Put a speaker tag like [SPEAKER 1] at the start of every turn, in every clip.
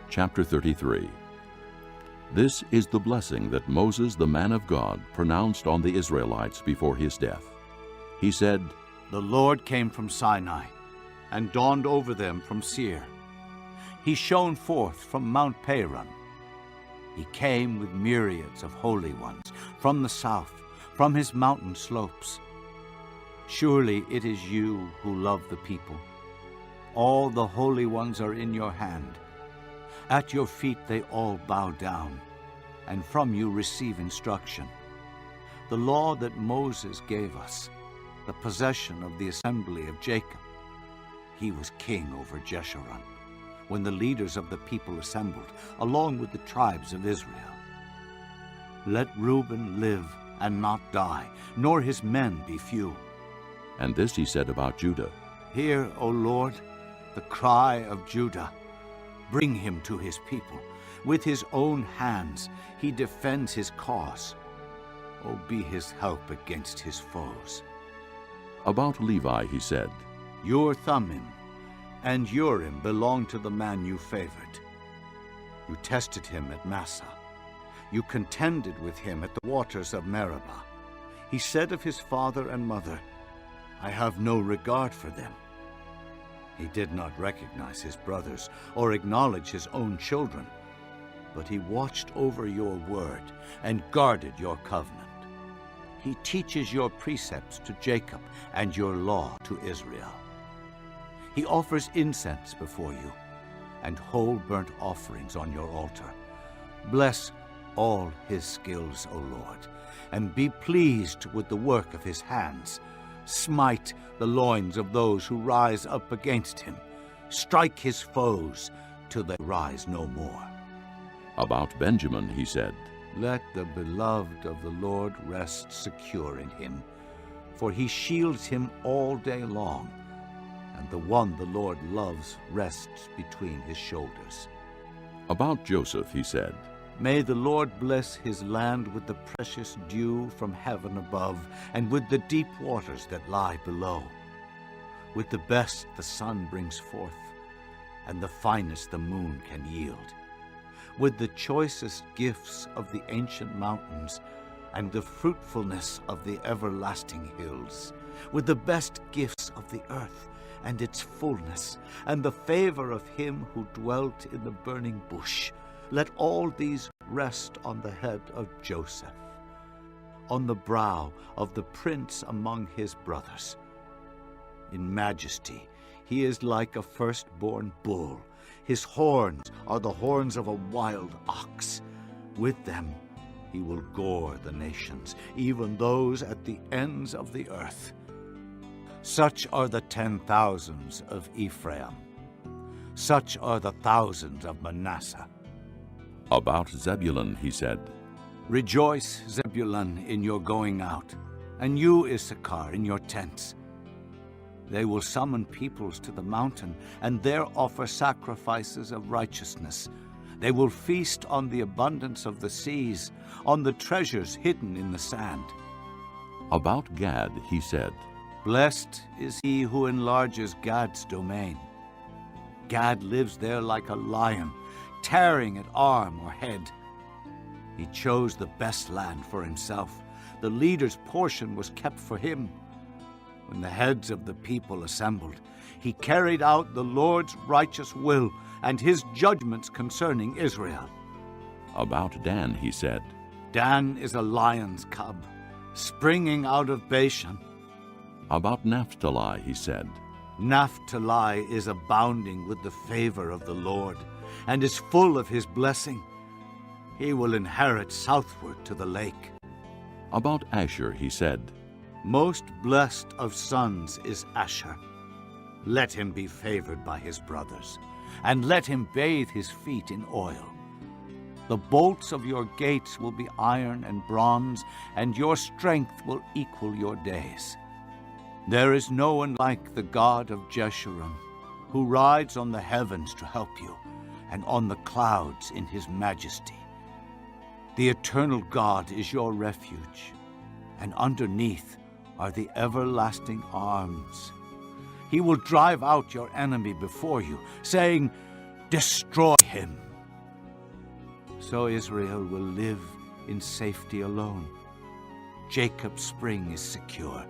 [SPEAKER 1] Chapter 33. This is the blessing that Moses, the man of God, pronounced on the Israelites before his death. He said,
[SPEAKER 2] "The Lord came from Sinai and dawned over them from Seir. He shone forth from Mount Paran. He came with myriads of holy ones from the south, from his mountain slopes. Surely it is you who love the people. All the holy ones are in your hand. At your feet they all bow down, and from you receive instruction. The law that Moses gave us, the possession of the assembly of Jacob. He was king over Jeshurun, when the leaders of the people assembled, along with the tribes of Israel. Let Reuben live and not die, nor his men be few."
[SPEAKER 1] And this he said about Judah.
[SPEAKER 2] "Hear, O Lord, the cry of Judah. Bring him to his people. With his own hands he defends his cause. O be his help against his foes."
[SPEAKER 1] About Levi he said,
[SPEAKER 2] "Your Thummim and Urim belong to the man you favored. You tested him at Massah. You contended with him at the waters of Meribah. He said of his father and mother, 'I have no regard for them.' He did not recognize his brothers or acknowledge his own children, but he watched over your word and guarded your covenant. He teaches your precepts to Jacob and your law to Israel. He offers incense before you and whole burnt offerings on your altar. Bless all his skills, O Lord, and be pleased with the work of his hands. Smite the loins of those who rise up against him. Strike his foes till they rise no more."
[SPEAKER 1] About Benjamin he said,
[SPEAKER 2] "Let the beloved of the Lord rest secure in him, for he shields him all day long, and the one the Lord loves rests between his shoulders."
[SPEAKER 1] About Joseph he said,
[SPEAKER 2] "May the Lord bless his land with the precious dew from heaven above, and with the deep waters that lie below. With the best the sun brings forth, and the finest the moon can yield. With the choicest gifts of the ancient mountains, and the fruitfulness of the everlasting hills. With the best gifts of the earth, and its fullness, and the favor of him who dwelt in the burning bush. Let all these rest on the head of Joseph, on the brow of the prince among his brothers. In majesty he is like a firstborn bull. His horns are the horns of a wild ox. With them he will gore the nations, even those at the ends of the earth. Such are the 10,000s of Ephraim. Such are the thousands of Manasseh."
[SPEAKER 1] About Zebulun he said,
[SPEAKER 2] "Rejoice, Zebulun, in your going out, and you, Issachar, in your tents. They will summon peoples to the mountain, and there offer sacrifices of righteousness. They will feast on the abundance of the seas, on the treasures hidden in the sand."
[SPEAKER 1] About Gad he said,
[SPEAKER 2] "Blessed is he who enlarges Gad's domain. Gad lives there like a lion, tearing at arm or head. He chose the best land for himself. The leader's portion was kept for him. When the heads of the people assembled, he carried out the Lord's righteous will and his judgments concerning Israel."
[SPEAKER 1] About Dan he said,
[SPEAKER 2] "Dan is a lion's cub, springing out of Bashan."
[SPEAKER 1] About Naphtali he said,
[SPEAKER 2] "Naphtali is abounding with the favor of the Lord, and is full of his blessing. He will inherit southward to the lake."
[SPEAKER 1] About Asher he said,
[SPEAKER 2] "Most blessed of sons is Asher. Let him be favored by his brothers, and let him bathe his feet in oil. The bolts of your gates will be iron and bronze, and your strength will equal your days. There is no one like the God of Jeshurun, who rides on the heavens to help you, and on the clouds in his majesty. The eternal God is your refuge, and underneath are the everlasting arms. He will drive out your enemy before you, saying, 'Destroy him.' So Israel will live in safety alone. Jacob's spring is secure,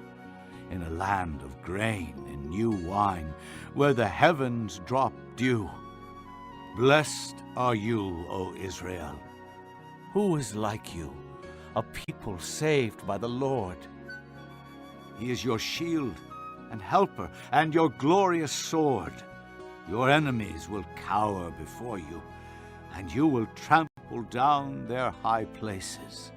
[SPEAKER 2] in a land of grain and new wine, where the heavens drop dew. Blessed are you, O Israel. Who is like you, a people saved by the Lord? He is your shield and helper and your glorious sword. Your enemies will cower before you, and you will trample down their high places.